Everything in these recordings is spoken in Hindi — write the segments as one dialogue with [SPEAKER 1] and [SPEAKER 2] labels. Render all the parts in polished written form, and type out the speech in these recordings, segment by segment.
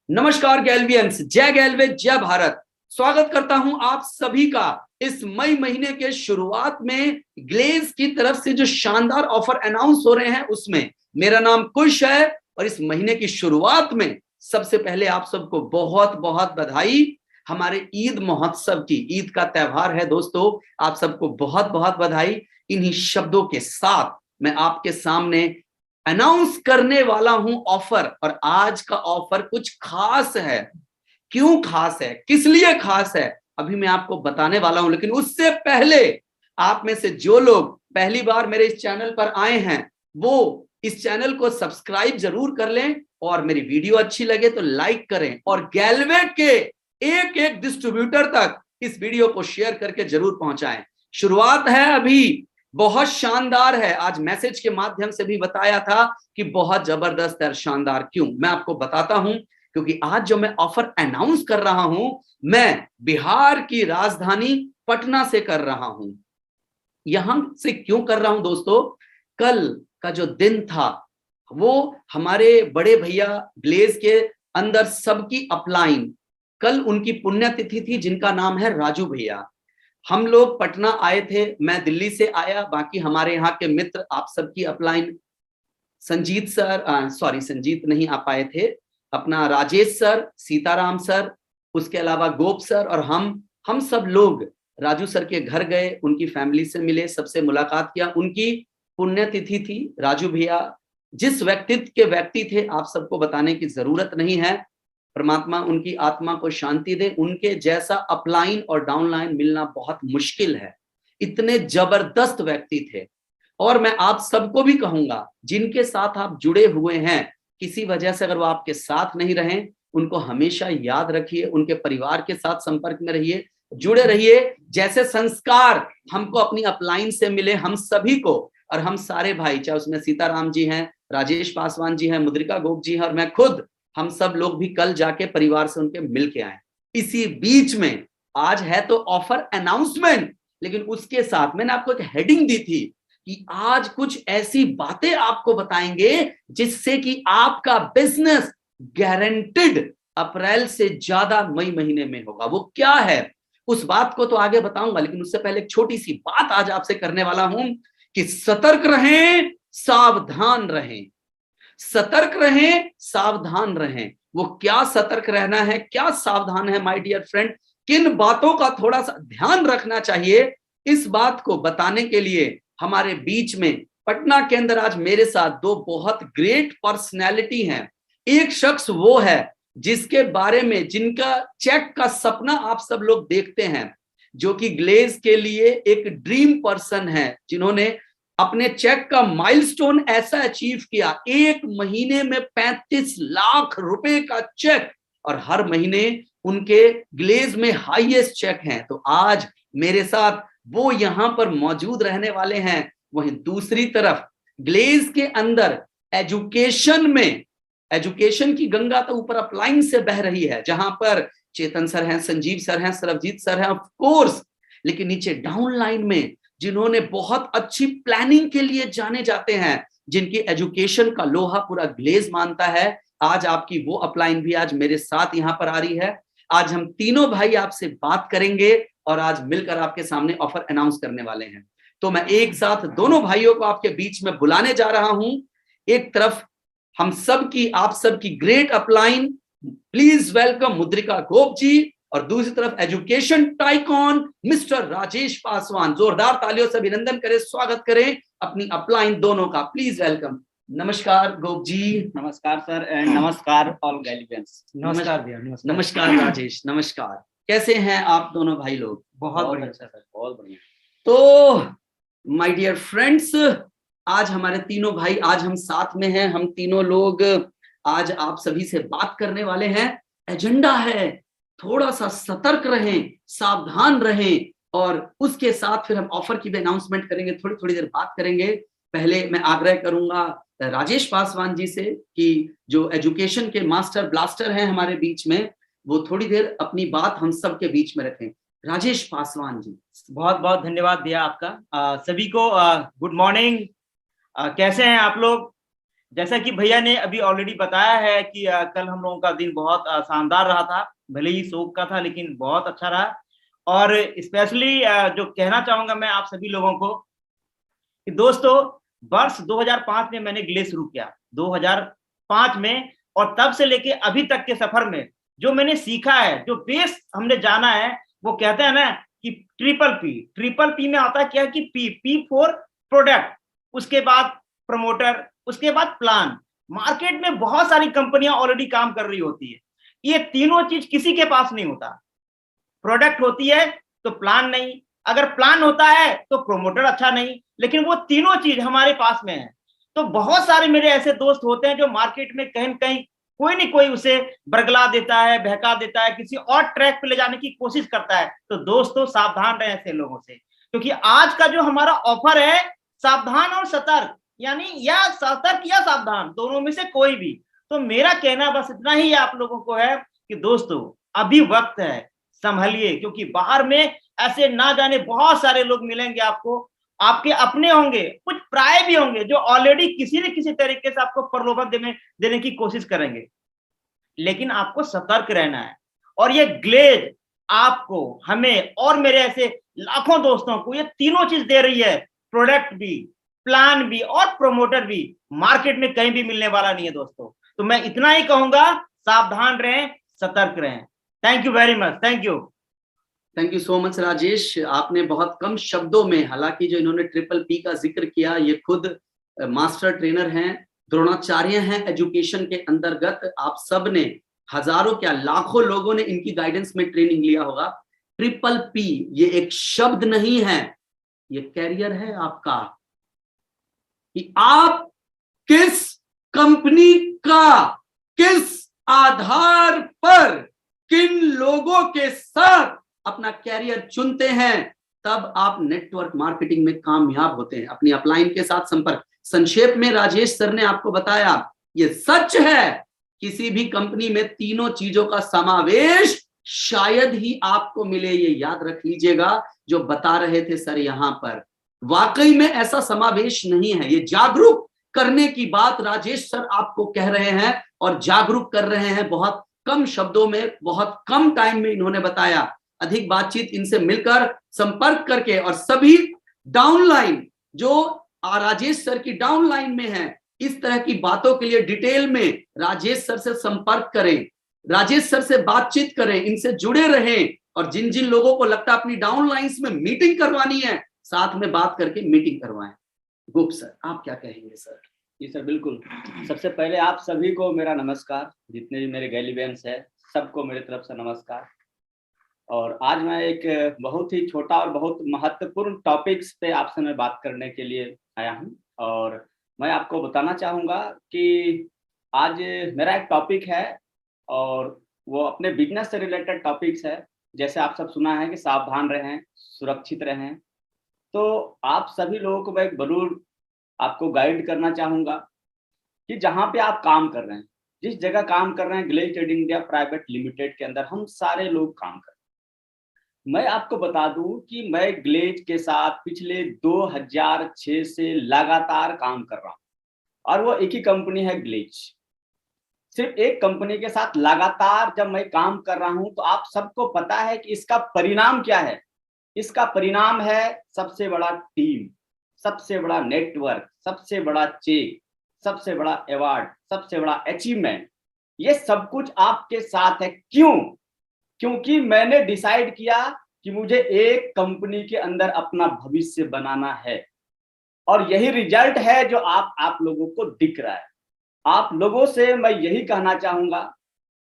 [SPEAKER 1] नमस्कार गैल्वियंस, जय गैल्वे, जय भारत। स्वागत करता हूं आप सभी का इस मई महीने के शुरुआत में ग्लेज की तरफ से जो शानदार ऑफर अनाउंस हो रहे हैं उसमें। मेरा नाम कुश है और इस महीने की शुरुआत में सबसे पहले आप सबको बहुत बहुत बधाई। हमारे ईद महोत्सव की, ईद का त्योहार है दोस्तों, आप सबको बहुत बहुत बधाई। इन्हीं शब्दों के साथ मैं आपके सामने अनाउंस करने वाला हूं ऑफर, और आज का ऑफर कुछ खास है। क्यों खास है, किस लिए खास है, अभी मैं आपको बताने वाला हूं। लेकिन उससे पहले आप में से जो लोग पहली बार मेरे इस चैनल पर आए हैं वो इस चैनल को सब्सक्राइब जरूर कर लें, और मेरी वीडियो अच्छी लगे तो लाइक करें, और गैल्वे के एक एक डिस्ट्रीब्यूटर तक इस वीडियो को शेयर करके जरूर पहुंचाएं। शुरुआत है अभी, बहुत शानदार है। आज मैसेज के माध्यम से भी बताया था कि बहुत जबरदस्त है। शानदार क्यों, मैं आपको बताता हूं। क्योंकि आज जो मैं ऑफर अनाउंस कर रहा हूं, मैं बिहार की राजधानी पटना से कर रहा हूं। यहां से क्यों कर रहा हूं दोस्तों, कल का जो दिन था वो हमारे बड़े भैया ग्लेज के अंदर सबकी अपलाइन, कल उनकी पुण्यतिथि थी जिनका नाम है राजू भैया। हम लोग पटना आए थे, मैं दिल्ली से आया, बाकी हमारे यहाँ के मित्र आप सबकी upline, Sanjeet sir, sorry Sanjeet नहीं आ पाए थे, अपना राजेश सर, सीताराम सर, उसके अलावा गोप सर और हम सब लोग राजू सर के घर गए, उनकी फैमिली से मिले, सबसे मुलाकात किया। उनकी पुण्यतिथि थी। राजू भैया जिस व्यक्तित्व के व्यक्ति थे आप सबको बताने की जरूरत नहीं है, परमात्मा उनकी आत्मा को शांति दे। उनके जैसा अपलाइन और डाउनलाइन मिलना बहुत मुश्किल है, इतने जबरदस्त व्यक्ति थे। और मैं आप सबको भी कहूंगा, जिनके साथ आप जुड़े हुए हैं, किसी वजह से अगर वो आपके साथ नहीं रहे, उनको हमेशा याद रखिए, उनके परिवार के साथ संपर्क में रहिए, जुड़े रहिए। जैसे संस्कार हमको अपनी अपलाइन से मिले, हम सभी को, और हम सारे भाई, चाहे उसमें सीताराम जी हैं, राजेश पासवान जी हैं, मुद्रिका गोप जी हैं, और मैं खुद, हम सब लोग भी कल जाके परिवार से उनके मिल के आए। इसी बीच में आज है तो ऑफर अनाउंसमेंट, लेकिन उसके साथ मैंने आपको एक हेडिंग दी थी कि आज कुछ ऐसी बातें आपको बताएंगे जिससे कि आपका बिजनेस गारंटेड अप्रैल से ज्यादा मई महीने में होगा। वो क्या है उस बात को तो आगे बताऊंगा, लेकिन उससे पहले एक छोटी सी बात आज आपसे करने वाला हूं कि सतर्क रहें, सावधान रहें। सतर्क रहें, सावधान रहें। वो क्या सतर्क रहना है, क्या सावधान है माय डियर फ्रेंड, किन बातों का थोड़ा सा ध्यान रखना चाहिए, इस बात को बताने के लिए हमारे बीच में पटना के अंदर आज मेरे साथ दो बहुत ग्रेट पर्सनैलिटी हैं। एक शख्स वो है जिसके बारे में, जिनका चेक का सपना आप सब लोग देखते हैं, जो कि ग्लेज के लिए एक ड्रीम पर्सन है, जिन्होंने अपने चेक का माइलस्टोन ऐसा अचीव किया, एक महीने में 35 लाख रुपए का चेक, और हर महीने उनके ग्लेज में हाईएस्ट चेक हैं। तो आज मेरे साथ वो यहां पर मौजूद रहने वाले हैं। वहीं दूसरी तरफ ग्लेज के अंदर एजुकेशन में, एजुकेशन की गंगा तो ऊपर अपलाइन से बह रही है, जहां पर चेतन सर हैं, संजीव सर हैं, सरबजीत सर हैं ऑफ कोर्स, लेकिन नीचे डाउन लाइन में जिन्होंने बहुत अच्छी प्लानिंग के लिए जाने जाते हैं, जिनकी एजुकेशन का लोहा पूरा ग्लेज मानता है, आज आपकी वो अपलाइन भी आज मेरे साथ यहां पर आ रही है। आज हम तीनों भाई आपसे बात करेंगे और आज मिलकर आपके सामने ऑफर अनाउंस करने वाले हैं। तो मैं एक साथ दोनों भाइयों को आपके बीच में बुलाने जा रहा हूं। एक तरफ हम सब की, आप सब की ग्रेट अपलाइन, प्लीज वेलकम मुद्रिका गोप जी, और दूसरी तरफ education tycoon mister Rajesh Paswan. जोरदार तालियों से अभिनंदन करें, स्वागत करें अपनी अपलाइन दोनों का, प्लीज वेलकम। नमस्कार गोप जी।
[SPEAKER 2] नमस्कार सर, एंड नमस्कार ऑल गैलिवियंस।
[SPEAKER 1] नमस्कार भैया। नमस्कार राजेश, नमस्कार। कैसे हैं आप दोनों भाई लोग?
[SPEAKER 2] बहुत बढ़िया सर, बहुत बढ़िया।
[SPEAKER 1] तो माय डियर फ्रेंड्स, आज हमारे तीनों भाई, आज हम साथ में हैं, हम तीनों लोग आज आप सभी से बात करने वाले हैं। एजेंडा है, थोड़ा सा सतर्क रहें, सावधान रहें, और उसके साथ फिर हम ऑफर की भी अनाउंसमेंट करेंगे, थोड़ी थोड़ी देर बात करेंगे। पहले मैं आग्रह करूंगा राजेश पासवान जी से कि जो एजुकेशन के मास्टर ब्लास्टर हैं हमारे बीच में, वो थोड़ी देर अपनी बात हम सब के बीच में रखें। राजेश पासवान जी।
[SPEAKER 2] बहुत बहुत धन्यवाद दिया आपका। सभी को गुड मॉर्निंग। कैसे हैं आप लोग? जैसा कि भैया ने अभी ऑलरेडी बताया है कि कल हम लोगों का दिन बहुत शानदार रहा था, भले ही शोक का था लेकिन बहुत अच्छा रहा। और स्पेशली जो कहना चाहूंगा मैं आप सभी लोगों को कि दोस्तों, वर्ष 2005 में मैंने ग्ले शुरू किया, 2005 में, और तब से लेके अभी तक के सफर में जो मैंने सीखा है, जो बेस हमने जाना है, वो कहते हैं ना कि ट्रिपल पी में आता है क्या कि पी फॉर प्रोडक्ट, उसके बाद प्रमोटर, उसके बाद प्लान। मार्केट में बहुत सारी कंपनियां ऑलरेडी काम कर रही होती है, ये तीनों चीज किसी के पास नहीं होता। प्रोडक्ट होती है तो प्लान नहीं, अगर प्लान होता है तो प्रमोटर अच्छा नहीं, लेकिन वो तीनों चीज हमारे पास में है। तो बहुत सारे मेरे ऐसे दोस्त होते हैं जो मार्केट में कहीं कहीं कोई नहीं कोई उसे बरगला देता है, बहका देता है, किसी और ट्रैक पे ले जाने की कोशिश करता है। तो दोस्तों सावधान रहे ऐसे लोगों से, क्योंकि आज का जो हमारा ऑफर है सावधान और सतर्क, यानी या सतर्क या सावधान, दोनों में से कोई भी। तो मेरा कहना बस इतना ही आप लोगों को है कि दोस्तों अभी वक्त है, संभलिए, क्योंकि बाहर में ऐसे ना जाने बहुत सारे लोग मिलेंगे आपको, आपके अपने होंगे, कुछ पराये भी होंगे, जो ऑलरेडी किसी न किसी तरीके से आपको प्रलोभन देने की कोशिश करेंगे। लेकिन आपको सतर्क रहना है। और ये ग्लेज आपको, हमें और मेरे ऐसे लाखों दोस्तों को ये तीनों चीज दे रही है, प्रोडक्ट भी, प्लान भी और प्रमोटर भी। मार्केट में कहीं भी मिलने वाला नहीं है दोस्तों। तो मैं इतना ही कहूंगा, सावधान रहें, सतर्क रहें। Thank you very much, thank
[SPEAKER 1] you so much Rajesh. आपने बहुत कम शब्दों में, हालांकि जो इन्होंने ट्रिपल पी का जिक्र किया, ये खुद मास्टर ट्रेनर हैं, द्रोणाचार्य हैं एजुकेशन के अंतर्गत। आप सब ने, हजारों क्या लाखों लोगों ने इनकी गाइडेंस में ट्रेनिंग लिया होगा। ट्रिपल पी ये एक शब्द नहीं है, ये कैरियर है आपका, कि आप किस कंपनी का, किस आधार पर, किन लोगों के साथ अपना कैरियर चुनते हैं, तब आप नेटवर्क मार्केटिंग में कामयाब होते हैं। अपनी अपलाइन के साथ संपर्क। संक्षेप में राजेश सर ने आपको बताया, ये सच है, किसी भी कंपनी में तीनों चीजों का समावेश शायद ही आपको मिले, ये याद रख लीजिएगा। जो बता रहे थे सर यहां पर, वाकई में ऐसा समावेश नहीं है। ये जागरूक करने की बात राजेश सर आपको कह रहे हैं, और जागरूक कर रहे हैं बहुत कम शब्दों में, बहुत कम टाइम में इन्होंने बताया। अधिक बातचीत इनसे मिलकर, संपर्क करके, और सभी डाउनलाइन जो राजेश सर की डाउनलाइन में है, इस तरह की बातों के लिए डिटेल में राजेश सर से संपर्क करें, राजेश सर से बातचीत करें, इनसे जुड़े रहें। और जिन जिन लोगों को लगता है अपनी डाउनलाइंस में मीटिंग करवानी है, साथ में बात करके मीटिंग करवाएं। गुप्त सर, आप क्या कहेंगे सर?
[SPEAKER 2] जी सर, बिल्कुल। सबसे पहले आप सभी को मेरा नमस्कार, जितने भी मेरे गैलीवियंस है सबको मेरी तरफ से नमस्कार। और आज मैं एक बहुत ही छोटा और बहुत महत्वपूर्ण टॉपिक्स पे आपसे मैं बात करने के लिए आया हूँ। और मैं आपको बताना चाहूँगा कि आज मेरा एक टॉपिक है, और वो अपने बिजनेस से रिलेटेड टॉपिक्स है। जैसे आप सब सुना है कि सावधान रहें, सुरक्षित रहें। तो आप सभी लोगों को मैं जरूर आपको गाइड करना चाहूँगा कि जहाँ पे आप काम कर रहे हैं, जिस जगह काम कर रहे हैं, Glaze Trading India Private Limited के अंदर हम सारे लोग काम कर रहे हैं। मैं आपको बता दूं कि मैं ग्लेज के साथ पिछले 2006 से लगातार काम कर रहा हूँ, और वो एक ही कंपनी है ग्लेज। सिर्फ एक कंपनी के साथ लगातार जब मैं काम कर रहा हूं, तो आप सबको पता है कि इसका परिणाम क्या है। इसका परिणाम है सबसे बड़ा टीम, सबसे बड़ा नेटवर्क, सबसे बड़ा चेक, सबसे बड़ा अवार्ड, सबसे बड़ा अचीवमेंट। ये सब कुछ आपके साथ है। क्यों? क्योंकि मैंने डिसाइड किया कि मुझे एक कंपनी के अंदर अपना भविष्य बनाना है, और यही रिजल्ट है जो आप लोगों को दिख रहा है। आप लोगों से मैं यही कहना चाहूंगा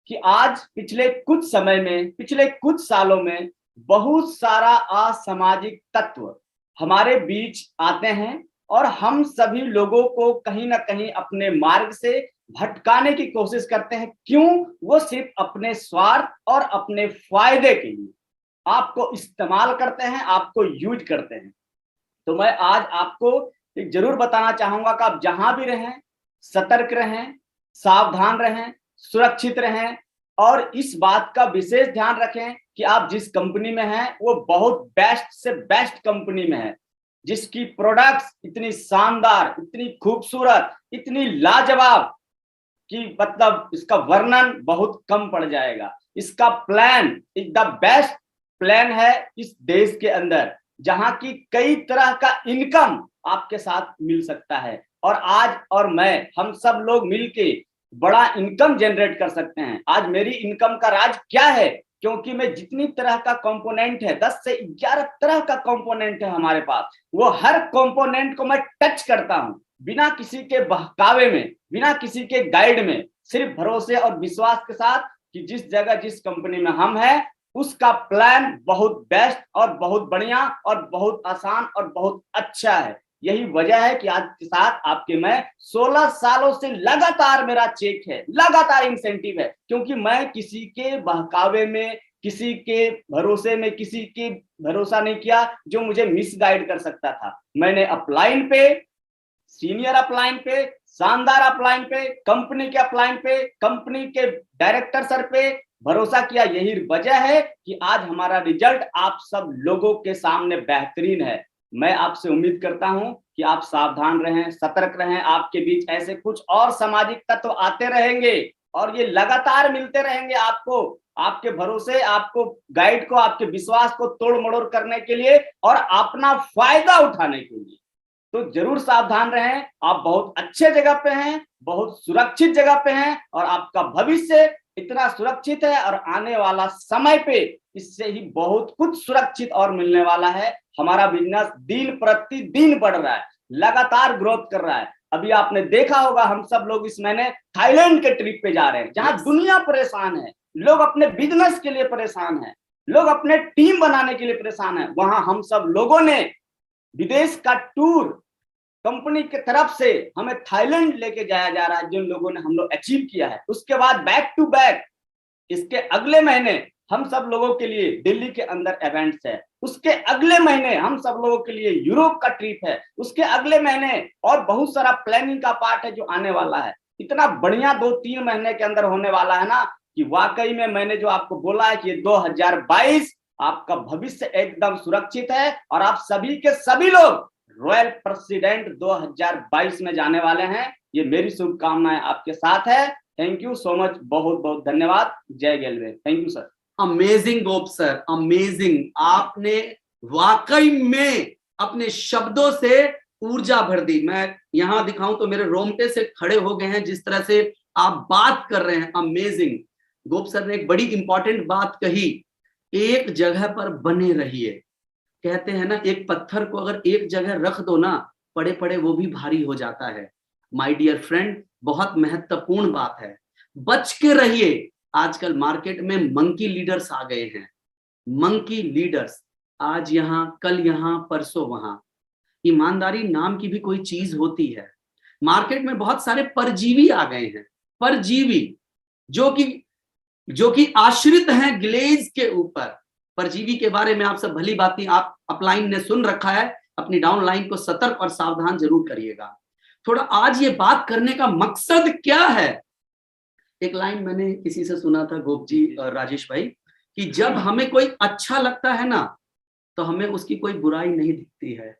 [SPEAKER 2] कि आज पिछले कुछ समय में, पिछले कुछ सालों में बहुत सारा असामाजिक तत्व हमारे बीच आते हैं, और हम सभी लोगों को कहीं ना कहीं अपने मार्ग से भटकाने की कोशिश करते हैं। क्यों? वो सिर्फ अपने स्वार्थ और अपने फायदे के लिए आपको इस्तेमाल करते हैं, आपको यूज करते हैं। तो मैं आज आपको एक जरूर बताना चाहूंगा कि आप जहां भी रहें, सतर्क रहें, सावधान रहें, सुरक्षित रहें, और इस बात का विशेष ध्यान रखें कि आप जिस कंपनी में हैं वो बहुत बेस्ट से बेस्ट कंपनी में है। जिसकी प्रोडक्ट्स इतनी शानदार, इतनी खूबसूरत, इतनी लाजवाब कि मतलब इसका वर्णन बहुत कम पड़ जाएगा। इसका plan is the best plan है इस देश के अंदर, जहां की कई तरह का इनकम आपके साथ मिल सकता है। और आज और मैं, हम सब लोग मिलके बड़ा इनकम जनरेट कर सकते हैं। आज मेरी इनकम का राज क्या है? क्योंकि मैं जितनी तरह का कंपोनेंट है, 10 से 11 तरह का कंपोनेंट है हमारे पास, वो हर कंपोनेंट को मैं टच करता हूं, बिना किसी के बहकावे में, बिना किसी के गाइड में, सिर्फ भरोसे और विश्वास के साथ कि जिस जगह, जिस कंपनी में हम हैं, उसका प्लान बहुत बेस्ट और बहुत बढ़िया और बहुत आसान और बहुत अच्छा है। यही वजह है कि आज के साथ आपके मैं 16 सालों से लगातार मेरा चेक है, लगातार इंसेंटिव है, क्योंकि मैं किसी के बहकावे में, किसी के भरोसे में, किसी के भरोसा नहीं किया जो मुझे मिसगाइड कर सकता था। मैंने अपलाइन पे, सीनियर अपलाइन पे, शानदार अपलाइन पे, कंपनी के अपलाइन पे, कंपनी के डायरेक्टर सर पे भरोसा किया। यही वजह है कि आज हमारा रिजल्ट आप सब लोगों के सामने बेहतरीन है। मैं आपसे उम्मीद करता हूं कि आप सावधान रहें, सतर्क रहें। आपके बीच ऐसे कुछ और सामाजिक तत्व आते रहेंगे और ये लगातार मिलते रहेंगे आपको, आपके भरोसे, आपको गाइड को, आपके विश्वास को तोड़ मड़ोड़ करने के लिए और अपना फायदा उठाने के लिए। तो जरूर सावधान रहें। आप बहुत अच्छे जगह पे हैं, बहुत सुरक्षित जगह पे हैं और आपका भविष्य इतना सुरक्षित है और आने वाला समय पे इससे ही बहुत कुछ सुरक्षित और मिलने वाला है। हमारा बिजनेस दिन प्रतिदिन बढ़ रहा है, लगातार ग्रोथ कर रहा है। अभी आपने देखा होगा, हम सब लोग इस महीने थाईलैंड के ट्रिप पे जा रहे हैं, जहां दुनिया परेशान है, लोग अपने बिजनेस के लिए परेशान है, लोग अपने टीम बनाने के लिए परेशान है। वहां हम सब लोगों ने विदेश का टूर कंपनी की तरफ से हमें थाईलैंड लेके जाया जा रहा है, जिन लोगों ने हम लोग अचीव किया है। उसके बाद बैक टू बैक इसके अगले महीने हम सब लोगों के लिए दिल्ली के अंदर इवेंट्स है, उसके अगले महीने हम सब लोगों के लिए यूरोप का ट्रिप है, उसके अगले महीने और बहुत सारा प्लानिंग का पार्ट है जो आने वाला है। इतना बढ़िया 2-3 महीने के अंदर होने वाला है ना, कि वाकई में मैंने जो आपको बोला है कि ये 2022 आपका भविष्य एकदम सुरक्षित है और आप सभी के सभी लोग रॉयल प्रेसिडेंट 2022 में जाने वाले हैं। ये मेरी शुभकामनाएं आपके साथ है। थैंक यू सो मच, बहुत बहुत धन्यवाद। जय गेलवे। Thank you sir.
[SPEAKER 1] Amazing Gope sir, amazing. आपने वाकई में अपने शब्दों से ऊर्जा भर दी। मैं यहां दिखाऊं तो मेरे रोंगटे से खड़े हो गए हैं जिस तरह से आप बात कर रहे हैं। अमेजिंग। गोप सर ने एक बड़ी इंपॉर्टेंट बात कही, एक जगह पर बने रहिए। कहते हैं ना, एक पत्थर को अगर एक जगह रख दो ना, पड़े पड़े वो भी भारी हो जाता है। माय डियर फ्रेंड, बहुत महत्वपूर्ण बात है, बच के रहिए। आजकल मार्केट में मंकी लीडर्स आ गए हैं, मंकी लीडर्स, आज यहां, कल यहां, परसों वहां। ईमानदारी नाम की भी कोई चीज होती है। मार्केट में बहुत सारे परजीवी आ गए हैं, परजीवी जो कि आश्रित हैं ग्लेज के ऊपर। परजीवी के बारे में आप सब भली बातें आप अपलाइन ने सुन रखा है, अपनी डाउनलाइन को सतर्क और सावधान जरूर करिएगा। थोड़ा आज ये बात करने का मकसद क्या है? एक लाइन मैंने किसी से सुना था, गोप जी और राजेश भाई, कि जब हमें कोई अच्छा लगता है ना, तो हमें उसकी कोई बुराई नहीं दिखती है।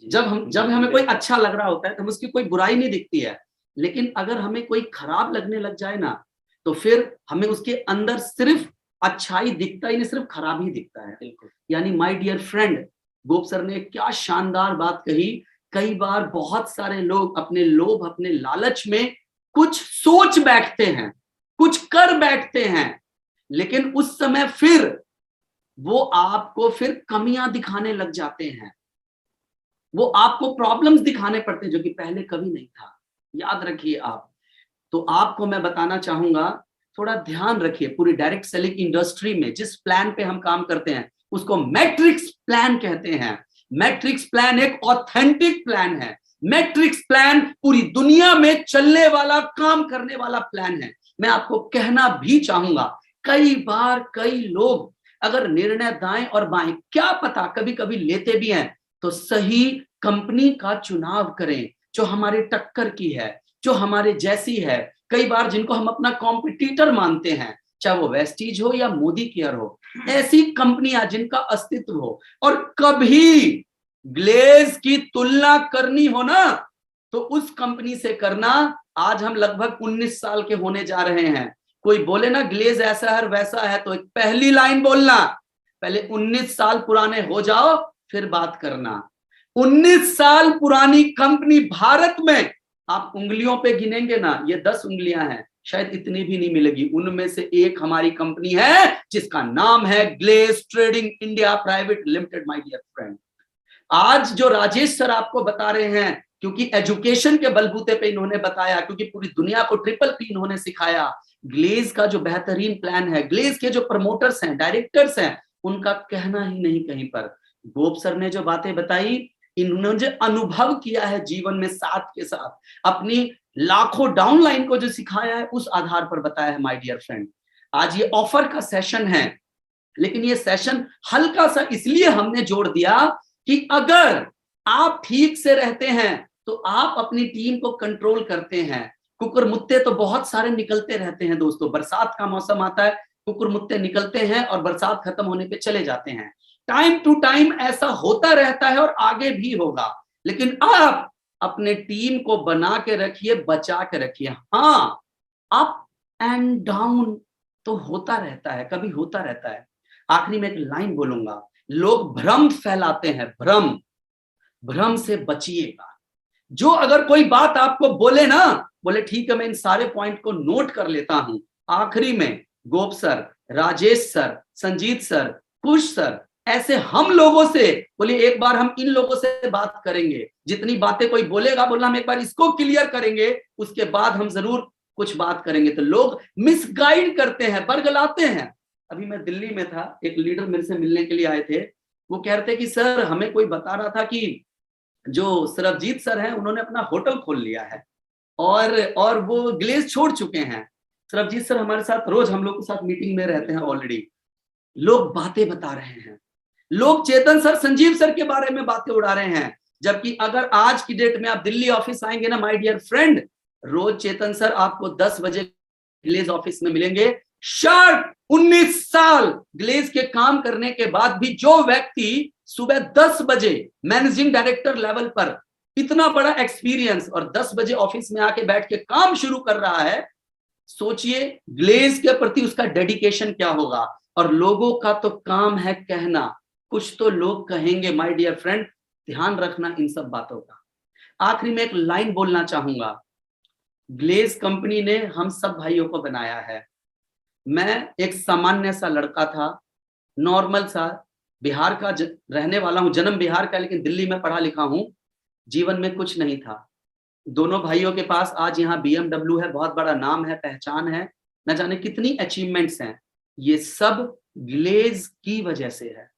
[SPEAKER 1] जब हमें कोई अच्छा लग रहा होता है तो हमें उसकी कोई बुराई नहीं दिखती है। लेकिन अगर हमें कोई खराब लगने लग जाए ना, तो फिर हमें उसके अंदर सिर्फ अच्छाई दिखता ही नहीं, सिर्फ खराब ही दिखता है। यानी my dear friend, Gop sir ने क्या शानदार बात कही। कई बार बहुत सारे लोग अपने लोभ, अपने लालच में कुछ सोच बैठते हैं, कुछ कर बैठते हैं, लेकिन उस समय फिर वो आपको फिर कमियां दिखाने लग जाते हैं, वो आपको प्रॉब्लम्स दिखाने पड़ते हैं जो कि पहले कभी नहीं था। याद रखिए आप। तो आपको मैं बताना चाहूंगा, थोड़ा ध्यान रखिए। पूरी डायरेक्ट सेलिंग इंडस्ट्री में जिस प्लान पे हम काम करते हैं उसको मैट्रिक्स प्लान कहते हैं। मैट्रिक्स प्लान एक ऑथेंटिक प्लान है। मैट्रिक्स प्लान पूरी दुनिया में चलने वाला, काम करने वाला प्लान है। मैं आपको कहना भी चाहूंगा, कई बार कई लोग अगर निर्णय दाएं और बाएं, क्या पता कभी कभी लेते भी हैं, तो सही कंपनी का चुनाव करें जो हमारे टक्कर की है, जो हमारे जैसी है। कई बार जिनको हम अपना कॉम्पिटिटर मानते हैं, चाहे वो वेस्टीज हो या मोदी केयर हो, ऐसी कंपनियां जिनका अस्तित्व हो, और कभी ग्लेज की तुलना करनी हो ना तो उस कंपनी से करना। आज हम लगभग 19 साल के होने जा रहे हैं। कोई बोले ना ग्लेज ऐसा है वैसा है, तो एक पहली लाइन बोलना, पहले 19 साल पुराने हो जाओ फिर बात करना। 19 साल पुरानी कंपनी भारत में आप उंगलियों पे गिनेंगे ना, ये 10 उंगलियां हैं, शायद इतनी भी नहीं मिलेगी। उनमें से एक हमारी कंपनी है जिसका नाम है Glaze Trading India Private Limited. My dear friend, आज जो राजेश सर आपको बता रहे हैं, क्योंकि एजुकेशन के बलबूते पे इन्होंने बताया, क्योंकि पूरी दुनिया को ट्रिपल पी इन्होंने सिखाया। ग्लेज का जो बेहतरीन प्लान है, ग्लेज के जो प्रमोटर्स हैं, डायरेक्टर्स हैं, उनका कहना ही नहीं कहीं पर। गोप सर ने जो बातें बताई, इन्होंने जो अनुभव किया है जीवन में साथ के साथ, अपनी लाखों डाउनलाइन को जो सिखाया है, उस आधार पर बताया है। माय डियर फ्रेंड, आज ये ऑफर का सेशन है, लेकिन ये सेशन हल्का सा इसलिए हमने जोड़ दिया कि अगर आप ठीक से रहते हैं तो आप अपनी टीम को कंट्रोल करते हैं। कुकुरमुत्ते तो बहुत सारे निकलते रहते हैं दोस्तों, बरसात का मौसम आता है, कुकुरमुत्ते निकलते हैं और बरसात खत्म होने पे चले जाते हैं। टाइम टू टाइम ऐसा होता रहता है और आगे भी होगा, लेकिन आप अपने टीम को बना के रखिए, बचा के रखिए। हाँ, अप एंड डाउन तो होता रहता है, कभी होता रहता है। आखिरी में एक लाइन बोलूंगा, लोग भ्रम फैलाते हैं, भ्रम से बचिएगा। जो अगर कोई बात आपको बोले ना, बोले ठीक है मैं इन सारे पॉइंट को नोट कर लेता हूं। आखिरी में Gope sir, Rajesh sir, Sanjeet sir, Kush sir, ऐसे हम लोगों से बोलिए एक बार हम इन लोगों से बात करेंगे। जितनी बातें कोई बोलेगा, बोलना हम एक बार इसको क्लियर करेंगे, उसके बाद हम जरूर कुछ बात करेंगे। तो लोग मिसगाइड करते हैं, बरगलाते हैं। अभी मैं दिल्ली में था, एक लीडर मेरे से मिलने के लिए आए थे। वो कह रहे थे कि सर, हमें कोई बता रहा था कि जो सरबजीत सर हैं उन्होंने अपना होटल खोल लिया है और वो ग्लेज छोड़ चुके हैं। सरबजीत सर हमारे साथ रोज हम लोग के साथ मीटिंग में रहते हैं ऑलरेडी। लोग बातें बता रहे हैं, लोग चेतन सर, संजीव सर के बारे में बातें उड़ा रहे हैं। जबकि अगर आज की डेट में आप दिल्ली ऑफिस आएंगे ना माय डियर फ्रेंड, रोज चेतन सर आपको 10 बजे ग्लेज ऑफिस में मिलेंगे। शार्प 19 साल ग्लेज के काम करने के बाद भी जो व्यक्ति सुबह 10 बजे मैनेजिंग डायरेक्टर लेवल पर इतना बड़ा एक्सपीरियंस और 10 बजे ऑफिस में आके बैठ के काम शुरू कर रहा है, सोचिए ग्लेज के प्रति उसका डेडिकेशन क्या होगा। और लोगों का तो काम है कहना, कुछ तो लोग कहेंगे। माय डियर फ्रेंड, ध्यान रखना इन सब बातों का। आखिरी में एक लाइन बोलना चाहूंगा, ग्लेज कंपनी ने हम सब भाइयों को बनाया है। मैं एक सामान्य सा लड़का था, नॉर्मल सा, बिहार का रहने वाला हूं, जन्म बिहार का, लेकिन दिल्ली में पढ़ा लिखा हूं। जीवन में कुछ नहीं था। दोनों भाइयों के पास आज यहाँ BMW है, बहुत बड़ा नाम है, पहचान है, न जाने कितनी अचीवमेंट्स हैं। ये सब ग्लेज की वजह से है।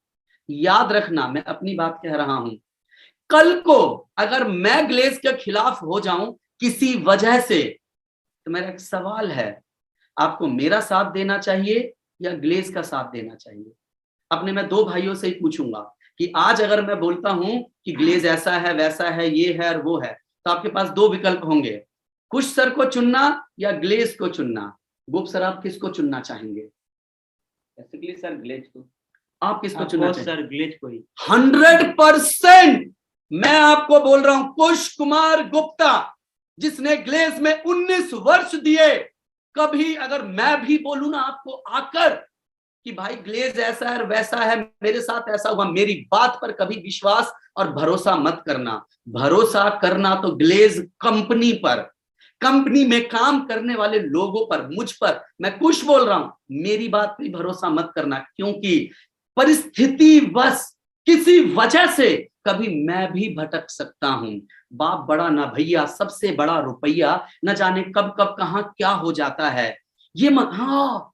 [SPEAKER 1] याद रखना, मैं अपनी बात कह रहा हूं, कल को अगर मैं ग्लेज के खिलाफ हो जाऊं किसी वजह से, तो मेरा एक सवाल है, आपको मेरा साथ देना चाहिए या ग्लेज का साथ देना चाहिए? अपने मैं 2 भाइयों से ही पूछूंगा कि आज अगर मैं बोलता हूं कि ग्लेज ऐसा है, वैसा है, ये है और वो है, तो आपके पास 2 विकल्प होंगे, कुश सर को चुनना या ग्लेज को चुनना। गोप सर, आप किसको चुनना चाहेंगे?
[SPEAKER 2] बेसिकली सर ग्लेज को।
[SPEAKER 1] आप किसको चुनना चाहेंगे?
[SPEAKER 2] सर ग्लेज को ही।
[SPEAKER 1] 100% मैं आपको बोल रहा हूं, कुश कुमार गुप्ता जिसने ग्लेज में 19 वर्ष दिए, कभी अगर मैं भी बोलूं ना आपको आकर कि भाई ग्लेज ऐसा है वैसा है, मेरे साथ ऐसा हुआ, मेरी बात पर कभी विश्वास और भरोसा मत करना। भरोसा करना तो ग्लेज कंपनी पर, कंपनी में काम करने वाले लोगों पर, मुझ पर, मैं कुछ बोल रहा हूं, मेरी बात पे भरोसा मत करना, क्योंकि परिस्थिति बस किसी वजह से कभी मैं भी भटक सकता हूं। बाप बड़ा ना भैया, सबसे बड़ा रुपया, न जाने कब कब कहां क्या हो जाता है। ये हाँ,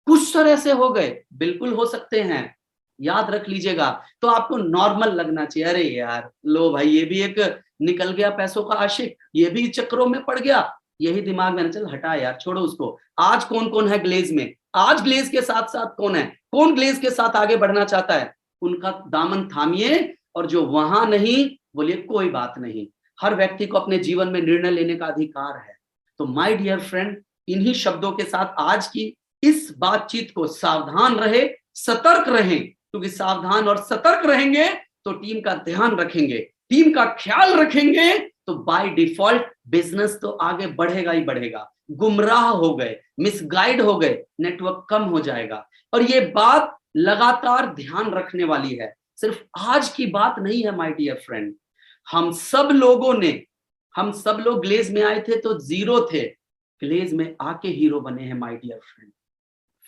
[SPEAKER 1] कुछ सर ऐसे हो गए, बिल्कुल हो सकते हैं, याद रख लीजिएगा। तो आपको नॉर्मल लगना चाहिए, अरे यार लो भाई ये भी एक निकल गया पैसों का आशिक, ये भी चक्रों में पड़ गया, यही दिमाग में, चल हटा यार, छोड़ो उसको। आज कौन कौन है ग्लेज में, आज ग्लेज के साथ साथ कौन है, कौन ग्लेज के साथ आगे बढ़ना चाहता है, उनका दामन थामिए। और जो वहां नहीं, बोलिए कोई बात नहीं। हर व्यक्ति को अपने जीवन में निर्णय लेने का अधिकार है। तो माय डियर फ्रेंड, इन्हीं शब्दों के साथ आज की इस बातचीत को, सावधान रहे, सतर्क रहें, क्योंकि सावधान और सतर्क रहेंगे तो टीम का ध्यान रखेंगे, टीम का ख्याल रखेंगे, तो बाय डिफॉल्ट बिजनेस तो आगे बढ़ेगा ही बढ़ेगा। गुमराह हो गए, मिसगाइड हो गए, नेटवर्क कम हो जाएगा। और ये बात लगातार ध्यान रखने वाली है, सिर्फ आज की बात नहीं है माय डियर फ्रेंड। हम सब लोग ग्लेज में आए थे तो जीरो थे, ग्लेज में आके हीरो बने हैं माय डियर फ्रेंड।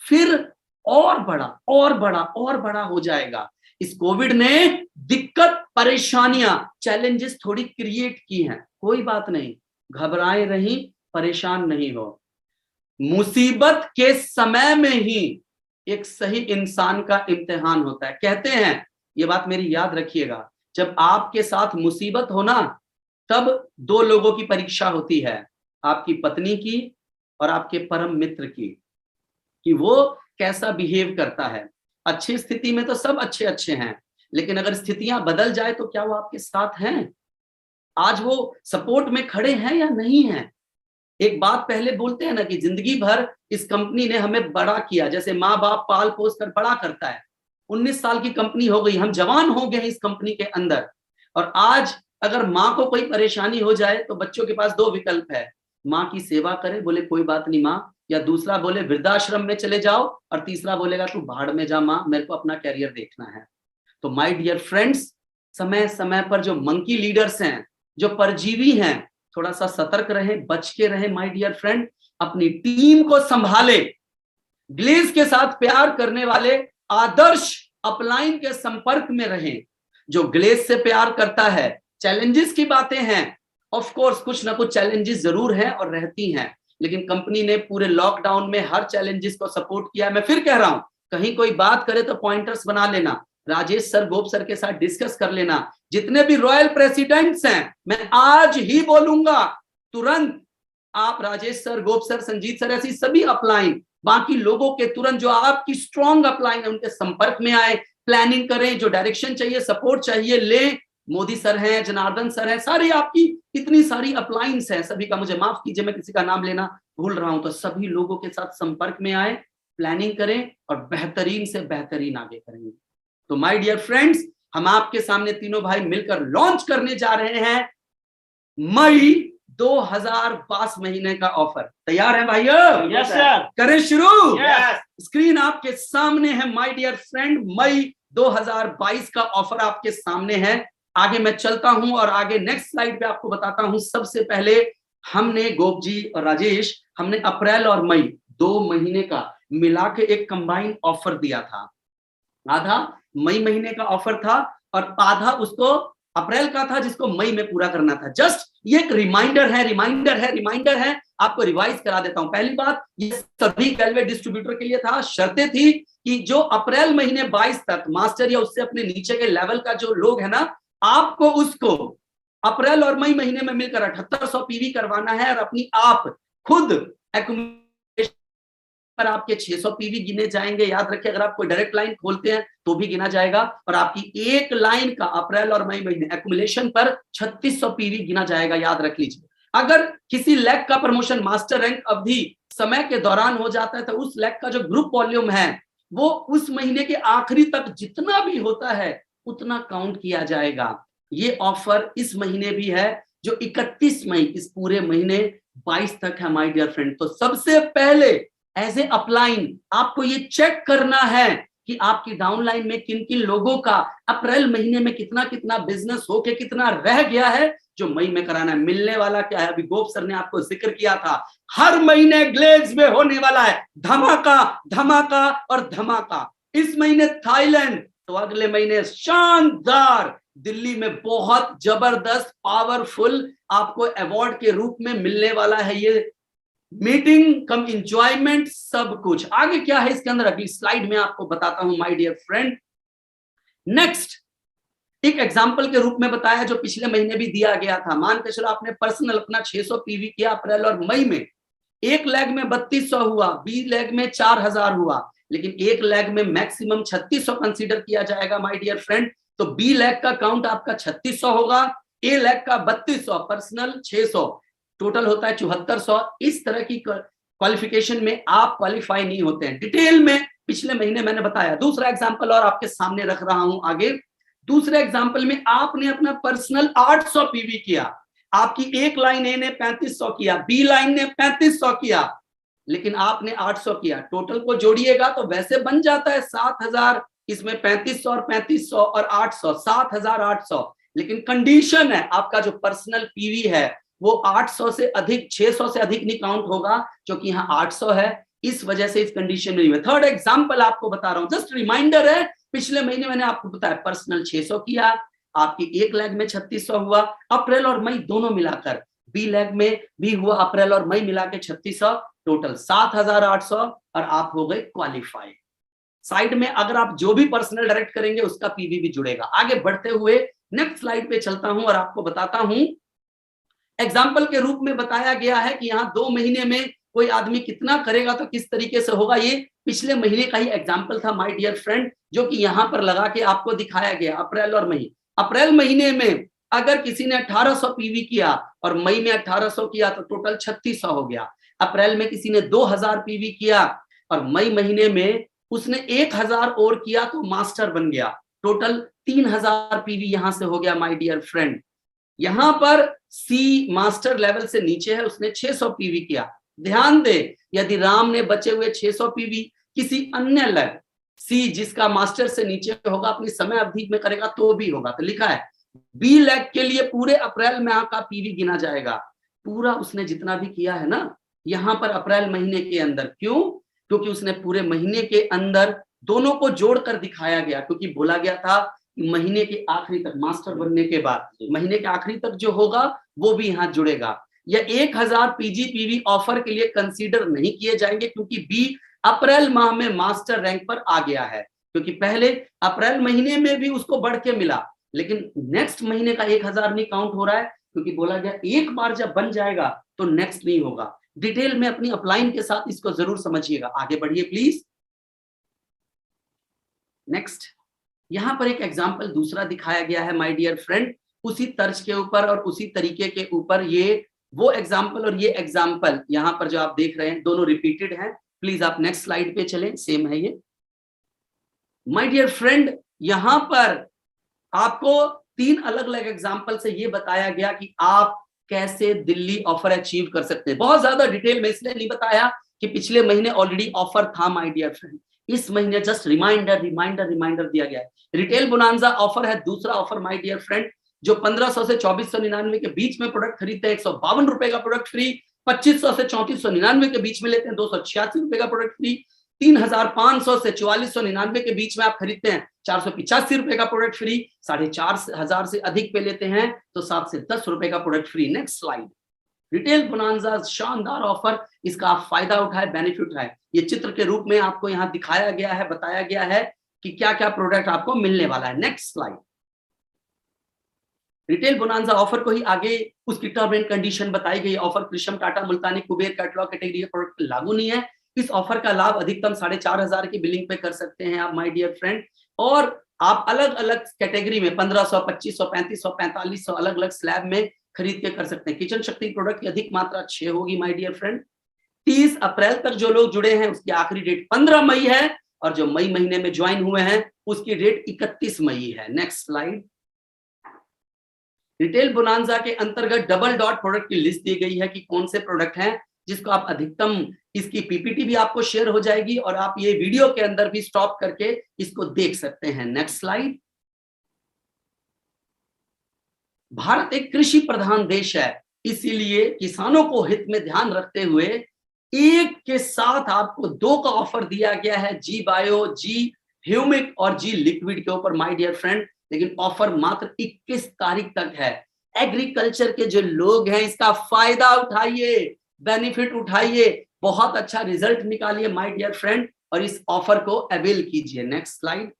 [SPEAKER 1] फिर और बड़ा हो जाएगा। इस कोविड ने दिक्कत, परेशानियां, चैलेंजेस थोड़ी क्रिएट की हैं, कोई बात नहीं, घबराए नहीं, परेशान नहीं हो। मुसीबत के समय में ही एक सही इंसान का इम्तिहान होता है। कहते हैं, ये बात मेरी याद रखिएगा, जब आपके साथ मुसीबत हो ना, तब दो लोगों की परीक्षा होती है, आपकी पत्नी की और आपके परम मित्र की, कि वो कैसा बिहेव करता है। अच्छी स्थिति में तो सब अच्छे हैं, लेकिन अगर स्थितियां बदल जाए तो क्या वो आपके साथ हैं? आज वो सपोर्ट में खड़े हैं या नहीं हैं? एक बात पहले बोलते हैं ना कि जिंदगी भर इस कंपनी ने हमें बड़ा किया, जैसे माँ बाप पाल पोस कर बड़ा करता है। 19 साल की कंपनी हो गई, हम जवान हो गए इस कंपनी के अंदर। और आज अगर माँ को कोई परेशानी हो जाए तो बच्चों के पास दो विकल्प है, माँ की सेवा करे, बोले कोई बात नहीं माँ, या दूसरा बोले वृद्धाश्रम में चले जाओ, और तीसरा बोलेगा तू भाड़ में जा माँ, मेरे को अपना कैरियर देखना है। तो माय डियर फ्रेंड्स, समय समय पर जो मंकी लीडर्स हैं, जो परजीवी हैं, थोड़ा सा सतर्क रहें, बच के रहें माय डियर फ्रेंड। अपनी टीम को संभाले, ग्लेज के साथ प्यार करने वाले आदर्श अपलाइन के संपर्क में रहें। जो ग्लेज से प्यार करता है, चैलेंजेस की बातें हैं, ऑफ कोर्स कुछ ना कुछ चैलेंजेस जरूर हैं और रहती हैं, लेकिन कंपनी ने पूरे लॉकडाउन में हर चैलेंजेस को सपोर्ट किया। मैं फिर कह रहा हूं, कहीं कोई बात करे तो पॉइंटर्स बना लेना, राजेश सर, गोप सर के साथ डिस्कस कर लेना। जितने भी रॉयल प्रेसिडेंट्स हैं, मैं आज ही बोलूंगा, तुरंत आप राजेश सर, गोप सर, संजीत सर, ऐसी सभी अपलाइन, बाकी लोगों के तुरंत जो आपकी स्ट्रॉन्ग अपलाइन है उनके संपर्क में आए, प्लानिंग करें, जो डायरेक्शन चाहिए, सपोर्ट चाहिए ले। मोदी सर हैं, जनार्दन सर हैं, सारी आपकी इतनी सारी अपलाइंस हैं, सभी का मुझे माफ कीजिए मैं किसी का नाम लेना भूल रहा हूं, तो सभी लोगों के साथ संपर्क में आए, प्लानिंग करें और बेहतरीन से बेहतरीन आगे करेंगे। तो माय डियर फ्रेंड्स, हम आपके सामने तीनों भाई मिलकर लॉन्च करने जा रहे हैं मई 2022 महीने का ऑफर। तैयार है भाइयों?
[SPEAKER 2] Yes sir.
[SPEAKER 1] करें शुरू?
[SPEAKER 2] यस।
[SPEAKER 1] स्क्रीन आपके सामने है माय डियर फ्रेंड, मई 2022 का ऑफर आपके सामने है। आगे मैं चलता हूं और आगे नेक्स्ट स्लाइड पे आपको बताता हूं। सबसे पहले हमने, गोप जी और राजेश, हमने अप्रैल और मई 2 महीने का मिला के एक कंबाइंड ऑफर दिया था। आधा मई महीने का ऑफर था और आधा उसको अप्रैल का था, जिसको मई में पूरा करना था। जस्ट ये एक रिमाइंडर है, आपको रिवाइज करा देता हूं। पहली बात, ये सभी गैलवे डिस्ट्रीब्यूटर के लिए था। शर्तें थी कि जो अप्रैल महीने 22 तक मास्टर या उससे अपने नीचे के लेवल का जो लोग है ना, आपको उसको अप्रैल और मई महीने में मिलकर 7800 पीवी करवाना है और अपनी आप खुद पर आपके 600 पीवी गिने जाएंगे। याद रखिए, अगर आप कोई डायरेक्ट लाइन खोलते हैं तो भी गिना जाएगा, और आपकी एक लाइन का अप्रैल और मई महीने एक्युमुलेशन पर 3600 पीवी गिना जाएगा। याद रख लीजिए, अगर किसी लैग का प्रमोशन मास्टर रैंक अवधि समय के दौरान हो जाता है तो उस लैग का जो ग्रुप वॉल्यूम है वो उस महीने के आखिरी तक जितना भी होता है उतना काउंट किया जाएगा। ये ऑफर इस महीने भी है, जो 31 मई, इस पूरे महीने 22 तक है माय डियर फ्रेंड। तो सबसे पहले एज ए अपलाइन आपको ये चेक करना है कि आपकी डाउनलाइन में किन किन लोगों का अप्रैल महीने में कितना कितना बिजनेस होके कितना रह गया है, जो मई में कराना है। मिलने वाला क्या है, अभी गोप सर ने आपको जिक्र किया था, हर महीने ग्लेज में होने वाला है धमाका धमाका और धमाका। इस महीने थाईलैंड, तो अगले महीने शानदार दिल्ली में बहुत जबरदस्त पावरफुल आपको अवार्ड के रूप में मिलने वाला है। ये मीटिंग कम एंजॉयमेंट सब कुछ। आगे क्या है इसके अंदर, अगली स्लाइड में आपको बताता हूं माय डियर फ्रेंड। नेक्स्ट एक एग्जांपल के रूप में बताया जो पिछले महीने भी दिया गया था। मान के चलो आपने पर्सनल अपना 600 पीवी किया अप्रैल और मई में, एक लेग में 3200 हुआ, बी लेग में 4000 हुआ, लेकिन एक लेग में मैक्सिमम 3600 कंसीडर किया जाएगा माय डियर फ्रेंड। तो बी लेग का काउंट आपका 3600 होगा, ए लेग का 3200, पर्सनल 600, टोटल होता है 7400। इस तरह की क्वालिफिकेशन में आप क्वालिफाई नहीं होते हैं। डिटेल में पिछले महीने मैंने बताया। दूसरा एग्जांपल और आपके सामने रख रहा हूं आगे, दूसरे एग्जाम्पल में आपने अपना पर्सनल 800 पीवी किया, आपकी एक लाइन ए ने 3500 किया, बी लाइन ने 3500 किया, लेकिन आपने 800 किया। टोटल को जोड़िएगा तो वैसे बन जाता है 7000, इसमें 3500 और 3500 और 800, 7800। लेकिन कंडीशन है आपका जो पर्सनल पीवी है वो 800 से अधिक, 600 से अधिक नहीं काउंट होगा, क्योंकि यहाँ 800 है, इस वजह से इस कंडीशन में हुआ। थर्ड एग्जांपल आपको बता रहा हूं, जस्ट रिमाइंडर है, पिछले महीने मैंने आपको बताया पर्सनल 600 किया, आपकी एक लेग में 3600 हुआ, अप्रैल और मई दोनों मिलाकर, बी लेग में भी हुआ अप्रैल और मई मिला के 3600, टोटल 7800 और आप हो गए क्वालिफाई। साइड में अगर आप जो भी पर्सनल डायरेक्ट करेंगे उसका पीवी भी जुड़ेगा। आगे बढ़ते हुए नेक्स्ट स्लाइड पे चलता हूं और आपको बताता हूं, एग्जाम्पल के रूप में बताया गया है कि यहाँ 2 महीने में कोई आदमी कितना करेगा तो किस तरीके से होगा। ये पिछले महीने का ही एग्जाम्पल था माय डियर फ्रेंड, जो कि यहाँ पर लगा के आपको दिखाया गया अप्रैल और मई। अप्रैल महीने में अगर किसी ने 1800 पीवी किया और मई में 1800 किया तो टोटल 3600 हो गया। अप्रैल में किसी ने 2000 पीवी किया और मई महीने में उसने 1000 और किया तो मास्टर बन गया, टोटल 3000 पीवी यहां से हो गया माय डियर फ्रेंड। यहां पर सी मास्टर लेवल से नीचे है, उसने 600 पीवी किया। ध्यान दे, यदि राम ने बचे हुए 600 पीवी किसी अन्य लेग सी जिसका मास्टर से नीचे होगा अपनी समय अवधि में करेगा तो भी होगा। तो लिखा है बी लेग के लिए पूरे अप्रैल में का पीवी गिना जाएगा, पूरा उसने जितना भी किया है ना यहां पर अप्रैल महीने के अंदर। क्यों? क्योंकि उसने पूरे महीने के अंदर दोनों को जोड़कर दिखाया गया, क्योंकि बोला गया था कि महीने के आखिरी तक, मास्टर बनने के बाद महीने के आखिरी तक जो होगा वो भी यहाँ जुड़ेगा। यह 1000 पीजीपीवी ऑफर के लिए कंसीडर नहीं किए जाएंगे, क्योंकि बी अप्रैल माह में मास्टर रैंक पर आ गया है, क्योंकि पहले अप्रैल महीने में भी उसको बढ़ के मिला, लेकिन नेक्स्ट महीने का 1000 नहीं काउंट हो रहा है, क्योंकि बोला गया एक बार जब बन जाएगा तो नेक्स्ट नहीं होगा। डिटेल में अपनी अपलाइन के साथ इसको जरूर समझिएगा। आगे बढ़िए प्लीज। नेक्स्ट, यहां पर एक एग्जाम्पल दूसरा दिखाया गया है माय डियर फ्रेंड, उसी तर्ज के ऊपर और उसी तरीके के ऊपर। ये वो एग्जाम्पल और ये एग्जाम्पल यहां पर जो आप देख रहे हैं दोनों रिपीटेड हैं। प्लीज आप नेक्स्ट स्लाइड पे चलें, सेम है ये माय डियर फ्रेंड। यहां पर आपको 3 अलग अलग एग्जाम्पल से ये बताया गया कि आप कैसे दिल्ली ऑफर अचीव कर सकते हैं। बहुत ज्यादा डिटेल में इसलिए नहीं बताया कि पिछले महीने ऑलरेडी ऑफर था माय डियर फ्रेंड, इस महीने जस्ट रिमाइंडर रिमाइंडर रिमाइंडर दिया गया है। रिटेल बोनांजा ऑफर है दूसरा ऑफर माय डियर फ्रेंड, जो 1500 से 2499 के बीच में प्रोडक्ट खरीदते हैं 152 रुपए का प्रोडक्ट फ्री, 2500 से 3499 के बीच में लेते हैं 286 रुपए का प्रोडक्ट फ्री, 3500 से 4499 के बीच में आप खरीदते हैं 485 रुपए का प्रोडक्ट फ्री, 4500 से अधिक पे लेते हैं तो 7 से 10 रुपए का product free. Next slide. Retail bonanza शानदार ऑफर, इसका आप फायदा उठाए, बेनिफिट उठाए। ये चित्र के रूप में आपको यहाँ दिखाया गया है, बताया गया है कि क्या क्या प्रोडक्ट आपको मिलने वाला है। Next slide. Retail bonanza offer को ही आगे उसकी टर्म एंड कंडीशन बताई गई। ऑफर कृष्ण, टाटा, मुल्तानी, कुबेर कैटलॉग कैटेगरी के प्रोडक्ट लागू नहीं है। इस ऑफर का लाभ अधिकतम 4500 की बिलिंग पे कर सकते हैं आप माय डियर फ्रेंड, और आप अलग अलग कैटेगरी में 1500, 2500, 3500, 4500 अलग अलग स्लैब में खरीद के कर सकते हैं। किचन शक्ति प्रोडक्ट की अधिक मात्रा 6 होगी माय डियर फ्रेंड। 30 अप्रैल तक जो लोग जुड़े हैं उसकी आखिरी डेट 15 मई है, और जो मई महीने में ज्वाइन हुए हैं उसकी डेट 31 मई है। Next slide. रिटेल बोनांजा के अंतर्गत डबल डॉट प्रोडक्ट की लिस्ट दी गई है कि कौन से प्रोडक्ट हैं जिसको आप अधिकतम, इसकी पीपीटी भी आपको शेयर हो जाएगी और आप ये वीडियो के अंदर भी स्टॉप करके इसको देख सकते हैं। Next slide. भारत एक कृषि प्रधान देश है, इसीलिए किसानों को हित में ध्यान रखते हुए एक के साथ आपको 2 का ऑफर दिया गया है, जी बायो, जी ह्यूमिक और जी लिक्विड के ऊपर माय डियर फ्रेंड। लेकिन ऑफर मात्र 21 तारीख तक है। एग्रीकल्चर के जो लोग हैं इसका फायदा उठाइए, बेनिफिट उठाइए, बहुत अच्छा रिजल्ट निकालिए माय डियर फ्रेंड, और इस ऑफर को अवेल कीजिए। Next slide.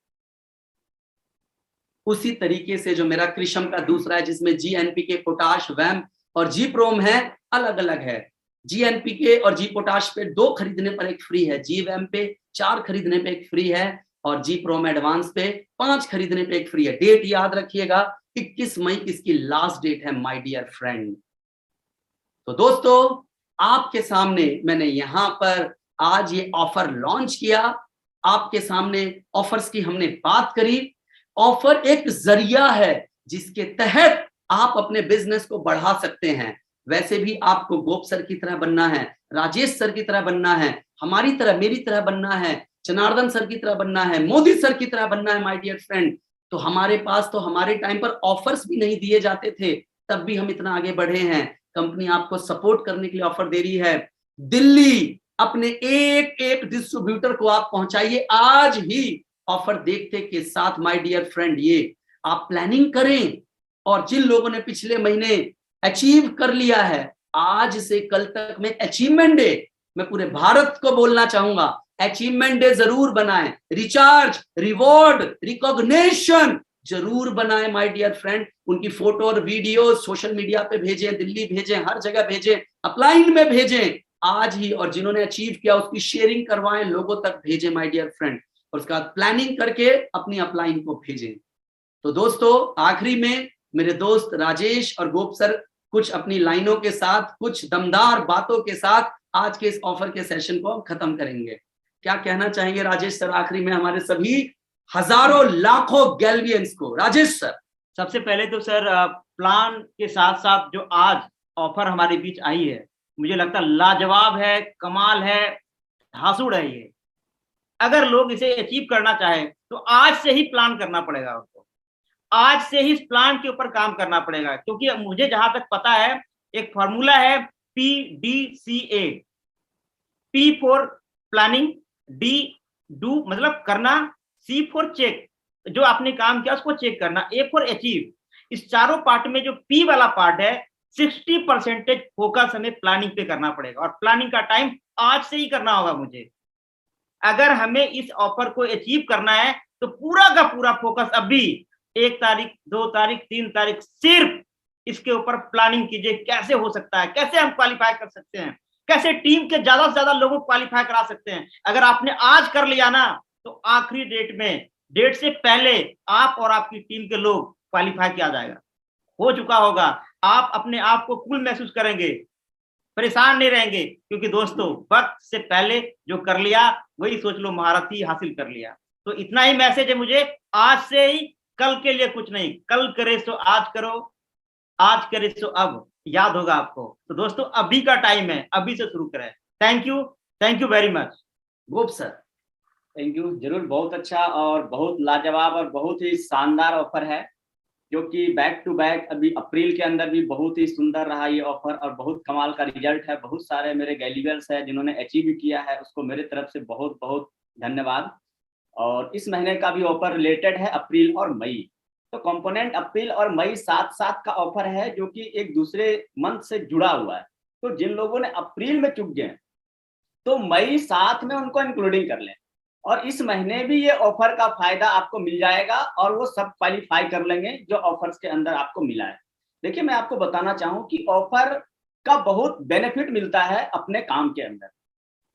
[SPEAKER 1] उसी तरीके से जो मेरा कृषम का दूसरा है जिसमें जी एनपीके, पोटाश, वैम और जी प्रोम है, अलग अलग है। जी एनपीके और जी पोटाश पे 2 खरीदने पर एक फ्री है, जी वैम पे 4 खरीदने पे एक फ्री है, और जी प्रोम एडवांस पे 5 खरीदने पे एक फ्री है। डेट याद रखिएगा 21 मई इसकी लास्ट डेट है माय डियर फ्रेंड। तो दोस्तों आपके सामने मैंने यहां पर आज ये ऑफर लॉन्च किया, आपके सामने ऑफर्स की हमने बात करी, ऑफर एक जरिया है जिसके तहत आप अपने बिजनेस को बढ़ा सकते हैं। वैसे भी आपको गोप सर की तरह बनना है, राजेश सर की तरह बनना है, हमारी तरह, मेरी तरह बनना है, जनार्दन सर की तरह बनना है, मोदी सर की तरह बनना है माय डियर फ्रेंड। तो हमारे पास तो हमारे टाइम पर ऑफर्स भी नहीं दिए जाते थे, तब भी हम इतना आगे बढ़े हैं। कंपनी आपको सपोर्ट करने के लिए ऑफर दे रही है। दिल्ली अपने एक एक डिस्ट्रीब्यूटर को आप पहुंचाइए आज ही ऑफर देखते के साथ माय डियर फ्रेंड। ये आप प्लानिंग करें, और जिन लोगों ने पिछले महीने अचीव कर लिया है, आज से कल तक में अचीवमेंट डे, मैं पूरे भारत को बोलना चाहूंगा, अचीवमेंट डे जरूर बनाएं, रिचार्ज, रिवॉर्ड, रिकॉग्निशन जरूर बनाएं माय डियर फ्रेंड। उनकी फोटो और वीडियो सोशल मीडिया पे भेजें, दिल्ली भेजें, हर जगह भेजें, अपलाइन में भेजें आज ही, और जिन्होंने अचीव किया उसकी शेयरिंग करवाएं, लोगों तक भेजें माय डियर फ्रेंड, और उसका प्लानिंग करके अपनी अपलाइन को भेजें। तो दोस्तों, आखिरी में मेरे दोस्त राजेश और गोप सर कुछ अपनी लाइनों के साथ, कुछ दमदार बातों के साथ आज के इस ऑफर के सेशन को हम खत्म करेंगे। क्या कहना चाहेंगे राजेश सर आखिरी में हमारे सभी हजारों लाखों गैल्वियंस को? राजेश सर।
[SPEAKER 3] सबसे पहले तो सर, प्लान के साथ साथ जो आज ऑफर हमारे बीच आई है, मुझे लगता है लाजवाब है, कमाल है, धांसुड़ है ये। अगर लोग इसे अचीव करना चाहे तो आज से ही प्लान करना पड़ेगा उनको, आज से ही इस प्लान के ऊपर काम करना पड़ेगा। क्योंकि मुझे जहां तक पता है, एक फॉर्मूला है PDCA। P for planning, D do मतलब करना, C फॉर चेक, जो आपने काम किया उसको चेक करना, A फॉर अचीव। इस चारों पार्ट में जो P वाला पार्ट है, 60% फोकस हमें प्लानिंग पे करना पड़ेगा, और प्लानिंग का टाइम आज से ही करना होगा मुझे। अगर हमें इस ऑफर को अचीव करना है तो पूरा का पूरा फोकस अभी 1 तारीख, 2 तारीख, 3 तारीख सिर्फ इसके ऊपर प्लानिंग कीजिए। कैसे हो सकता है, कैसे हम क्वालिफाई कर सकते हैं, कैसे टीम के ज्यादा से ज्यादा लोगों को क्वालिफाई करा सकते हैं। अगर आपने आज कर लिया ना, तो आखिरी डेट में, डेट से पहले आप और आपकी टीम के लोग क्वालिफाई किया जाएगा, हो चुका होगा। आप अपने आप को कूल महसूस करेंगे, परेशान नहीं रहेंगे, क्योंकि दोस्तों वक्त से पहले जो कर लिया वही सोच लो महारत ही हासिल कर लिया। तो इतना ही मैसेज है मुझे, आज से ही, कल के लिए कुछ नहीं। कल करे सो आज करो, आज करे सो अब, याद होगा आपको। तो दोस्तों अभी का टाइम है, अभी से शुरू करें। Thank you very much.
[SPEAKER 1] Gop sir.
[SPEAKER 2] Thank you, जरूर, बहुत अच्छा और बहुत लाजवाब और बहुत ही शानदार ऑफर है, जो कि बैक टू बैक अभी अप्रैल के अंदर भी बहुत ही सुंदर रहा ये ऑफर, और बहुत कमाल का रिजल्ट है। बहुत सारे मेरे गैलीवर्स हैं जिन्होंने अचीव किया है, उसको मेरे तरफ से बहुत बहुत धन्यवाद। और इस महीने का भी ऑफर रिलेटेड है अप्रैल और मई, तो कंपोनेंट अप्रैल और मई साथ साथ का ऑफर है, जो कि एक दूसरे मंथ से जुड़ा हुआ है। तो जिन लोगों ने अप्रैल में चुक गए तो मई साथ में उनको इंक्लूडिंग कर लें, और इस महीने भी ये ऑफर का फायदा आपको मिल जाएगा, और वो सब क्वालिफाई कर लेंगे जो ऑफर्स के अंदर आपको मिला है। देखिए, मैं आपको बताना चाहूँ कि ऑफर का बहुत बेनिफिट मिलता है अपने काम के अंदर।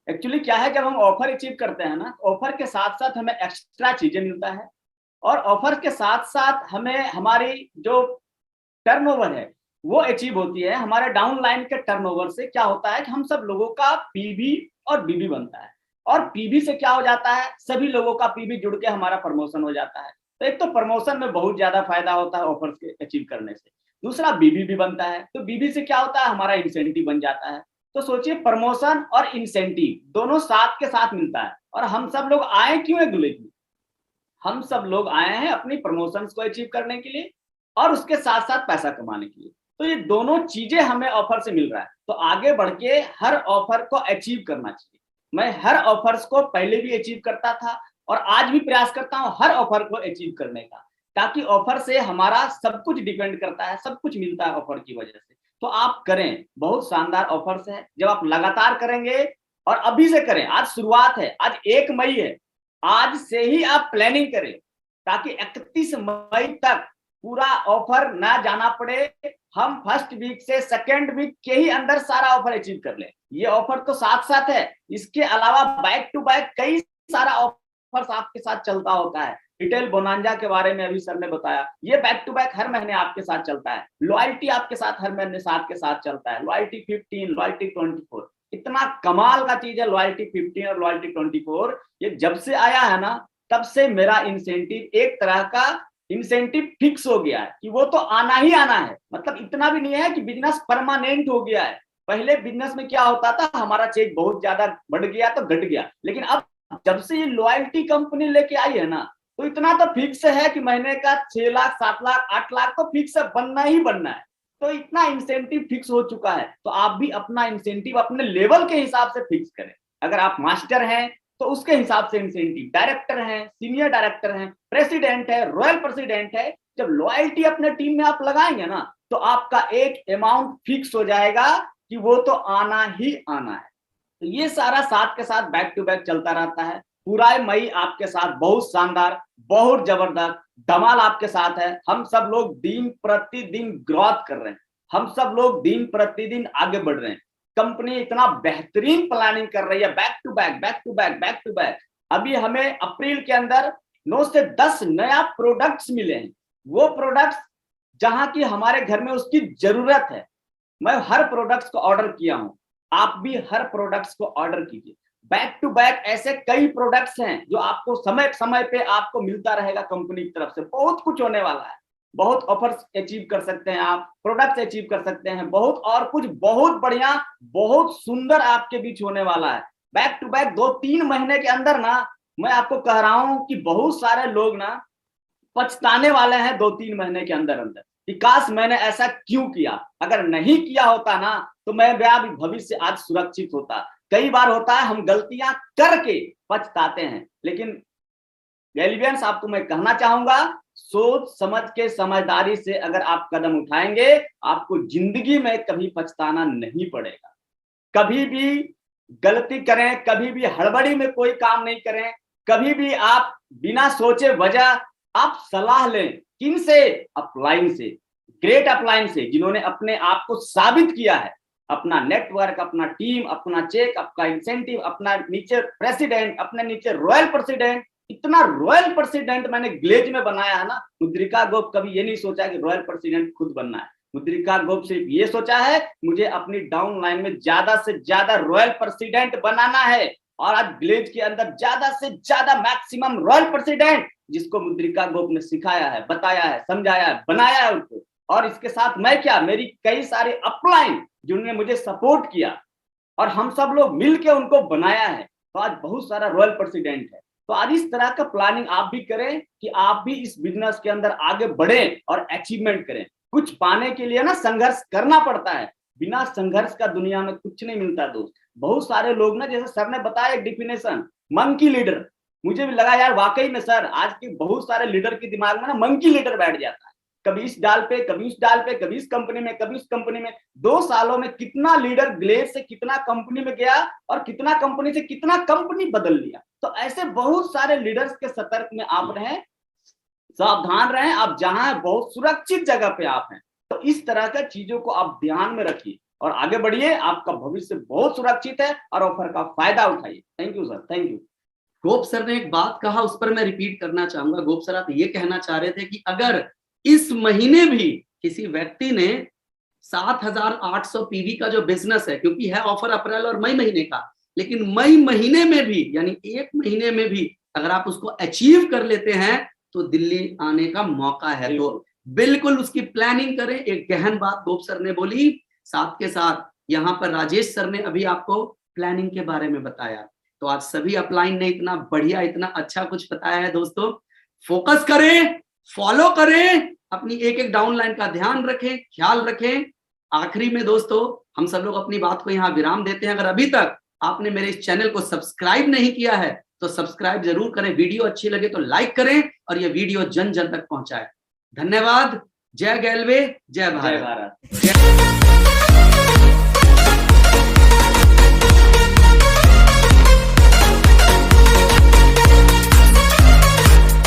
[SPEAKER 2] एक्चुअली क्या है, जब हम ऑफर अचीव करते हैं ना, ऑफर के साथ साथ हमें एक्स्ट्रा चीजें मिलता है, और ऑफर के साथ साथ हमें हमारी जो टर्नओवर है वो अचीव होती है। हमारे डाउन लाइन के टर्नओवर से क्या होता है कि हम सब लोगों का पीबी और बीबी बनता है, और पीबी से क्या हो जाता है, सभी लोगों का पीबी जुड़ के हमारा प्रमोशन हो जाता है। तो एक तो प्रमोशन में बहुत ज्यादा फायदा होता है ऑफर्स के अचीव करने से, दूसरा बीबी भी बनता है। तो बीबी से क्या होता है, हमारा इंसेंटिव बन जाता है। तो सोचिए, प्रमोशन और इंसेंटिव दोनों साथ के साथ मिलता है। और हम सब लोग आए क्यों है दुल्हे की? हम सब लोग आए हैं अपनी प्रमोशंस को अचीव करने के लिए, और उसके साथ साथ पैसा कमाने के लिए। तो ये दोनों चीजें हमें ऑफर से मिल रहा है, तो आगे बढ़ के हर ऑफर को अचीव करना चाहिए। मैं हर ऑफर्स को पहले भी अचीव करता था, और आज भी प्रयास करता हूं हर ऑफर को अचीव करने का, ताकि ऑफर से हमारा सब कुछ डिपेंड करता है, सब कुछ मिलता है ऑफर की वजह से। तो आप करें, बहुत शानदार ऑफर्स है। जब आप लगातार करेंगे, और अभी से करें, आज शुरुआत है, आज 1 मई है, आज से ही आप प्लानिंग करें, ताकि 31 मई तक पूरा ऑफर ना जाना पड़े। हम फर्स्ट वीक से सेकेंड वीक के ही अंदर सारा ऑफर अचीव कर लें। ये ऑफर तो साथ साथ है, इसके अलावा बैक टू बैक कई सारा ऑफर्स आपके साथ चलता होता है। रिटेल बोनांजा के बारे में अभी सर ने बताया, ये बैक टू बैक हर महीने आपके साथ चलता है। लॉयल्टी आपके साथ हर महीने के साथ चलता है, लॉयल्टी 15, लॉयल्टी 24, इतना कमाल का चीज है लॉयल्टी 15 और लॉयल्टी 24। ये जब से आया है ना, तब से मेरा इंसेंटिव एक तरह का इंसेंटिव फिक्स हो गया है कि वो तो आना ही आना है। मतलब इतना भी नहीं है कि बिजनेस परमानेंट हो गया है। पहले बिजनेस में क्या होता था, हमारा चेक बहुत ज्यादा बढ़ गया तो घट गया, लेकिन अब जब से ये लॉयल्टी कंपनी लेके आई है ना, तो इतना तो फिक्स है कि महीने का 6 लाख 7 लाख 8 लाख तो फिक्स बनना ही बनना है। तो इतना इंसेंटिव फिक्स हो चुका है, तो आप भी अपना इंसेंटिव अपने लेवल के हिसाब से फिक्स करें। अगर आप मास्टर हैं तो उसके हिसाब से इंसेंटिव, डायरेक्टर हैं, सीनियर डायरेक्टर हैं, प्रेसिडेंट है, रॉयल प्रेसिडेंट है, जब लॉयल्टी अपने टीम में आप लगाएंगे ना, तो आपका एक अमाउंट फिक्स हो जाएगा कि वो तो आना ही आना है। तो ये सारा साथ के साथ बैक टू बैक चलता रहता है। पूरा मई आपके साथ बहुत शानदार, बहुत जबरदस्त धमाल आपके साथ है। हम सब लोग दिन प्रतिदिन ग्रोथ कर रहे हैं, हम सब लोग दिन प्रतिदिन आगे बढ़ रहे हैं। कंपनी इतना बेहतरीन प्लानिंग कर रही है, back to back back to back back to back. अभी हमें अप्रैल के अंदर 9 से 10 नया प्रोडक्ट्स मिले हैं। वो प्रोडक्ट्स जहां की हमारे घर में उसकी जरूरत है, मैं हर प्रोडक्ट्स को ऑर्डर किया हूं, आप भी हर प्रोडक्ट्स को ऑर्डर कीजिए। बैक टू बैक ऐसे कई प्रोडक्ट्स हैं जो आपको समय समय पे आपको मिलता रहेगा कंपनी की तरफ से। बहुत कुछ होने वाला है, बहुत ऑफर्स अचीव कर सकते हैं आप, प्रोडक्ट्स अचीव कर सकते हैं, बहुत और कुछ बहुत बढ़िया बहुत सुंदर आपके बीच होने वाला है। बैक टू बैक 2-3 महीने के अंदर ना, मैं आपको कह रहा हूं कि बहुत सारे लोग ना पछताने वाले हैं 2-3 महीने के अंदर अंदर कि काश मैंने ऐसा क्यों किया। अगर नहीं किया होता ना तो मैं भी भविष्य आज सुरक्षित होता। कई बार होता है हम गलतियां करके पछताते हैं, लेकिन गैलिवियंस आपको मैं कहना चाहूंगा, सोच समझ के समझदारी से अगर आप कदम उठाएंगे, आपको जिंदगी में कभी पछताना नहीं पड़ेगा। कभी भी गलती करें, कभी भी हड़बड़ी में कोई काम नहीं करें, कभी भी आप बिना सोचे वजह आप सलाह लें। किनसे? अपलाइन से, ग्रेट अपलाइन से, जिन्होंने अपने आप को साबित किया है। अपना नेटवर्क, अपना टीम, अपना चेक, अपना इंसेंटिव, अपना नीचे प्रेसिडेंट, अपने नीचे रॉयल प्रेसिडेंट। इतना रॉयल प्रेसिडेंट मैंने ग्लेज में बनाया है ना। मुद्रिका गोप कभी ये नहीं सोचा कि रॉयल प्रेसिडेंट खुद बनना है। मुद्रिका गोप सिर्फ ये सोचा है मुझे अपनी डाउन लाइन में ज्यादा से ज्यादा रॉयल प्रेसिडेंट बनाना है। और आज ग्लेज के अंदर ज्यादा से ज्यादा मैक्सिमम रॉयल प्रेसिडेंट, जिसको मुद्रिका गोप ने सिखाया है, बताया है, समझाया है, बनाया है उनको। और इसके साथ मैं क्या, मेरी कई सारे अपलाइन जिन्होंने मुझे सपोर्ट किया और हम सब लोग मिलके उनको बनाया है। तो आज बहुत सारा रॉयल प्रेसिडेंट है। तो आज इस तरह का प्लानिंग आप भी करें कि आप भी इस बिजनेस के अंदर आगे बढ़ें और अचीवमेंट करें। कुछ पाने के लिए ना संघर्ष करना पड़ता है, बिना संघर्ष का दुनिया में कुछ नहीं मिलता दोस्त। बहुत सारे लोग ना, जैसे सर ने बताया एक डिफिनेशन, मंकी लीडर, मुझे भी लगा यार वाकई में सर आज के बहुत सारे लीडर के दिमाग में ना मंकी लीडर बैठ जाता है। कभी इस डाल पे, कभी उस डाल पे, कभी इस कंपनी में, कभी उस कंपनी में। 2 सालों में कितना लीडर ग्लेज से कितना कंपनी में गया और कितना कंपनी से कितना कंपनी बदल लिया। तो ऐसे बहुत सारे लीडर्स के सतर्क में आप रहें, सावधान रहें। आप जहां बहुत सुरक्षित जगह पे आप हैं, तो इस तरह का चीजों को आप ध्यान में रखिए और आगे बढ़िए। आपका भविष्य बहुत सुरक्षित है और ऑफर का फायदा उठाइए। Thank you sir, thank you.
[SPEAKER 1] Gop sir ने एक बात कहा, उस पर मैं रिपीट करना चाहूंगा। गोप सर आप ये कहना चाह रहे थे कि अगर इस महीने भी किसी व्यक्ति ने 7,800 पीवी का जो बिजनेस है, क्योंकि है ऑफर अप्रैल और मई महीने का, लेकिन मई महीने में भी यानी 1 महीने में भी अगर आप उसको अचीव कर लेते हैं तो दिल्ली आने का मौका है। तो बिल्कुल उसकी प्लानिंग करें। एक गहन बात गोप सर ने बोली, साथ के साथ यहाँ पर राजेश सर ने अभी आपको प्लानिंग के बारे में बताया। तो आज सभी अपलाइन ने इतना बढ़िया, इतना अच्छा कुछ बताया है दोस्तों। फोकस करें, फॉलो करें, अपनी एक एक डाउनलाइन का ध्यान रखें, ख्याल रखें। आखिरी में दोस्तों हम सब लोग अपनी बात को यहाँ विराम देते हैं। अगर अभी तक आपने मेरे इस चैनल को सब्सक्राइब नहीं किया है तो सब्सक्राइब जरूर करें। वीडियो अच्छी लगे तो लाइक करें और ये वीडियो जन जन तक पहुंचाएं। धन्यवाद। जय गैलवे, जय भारत।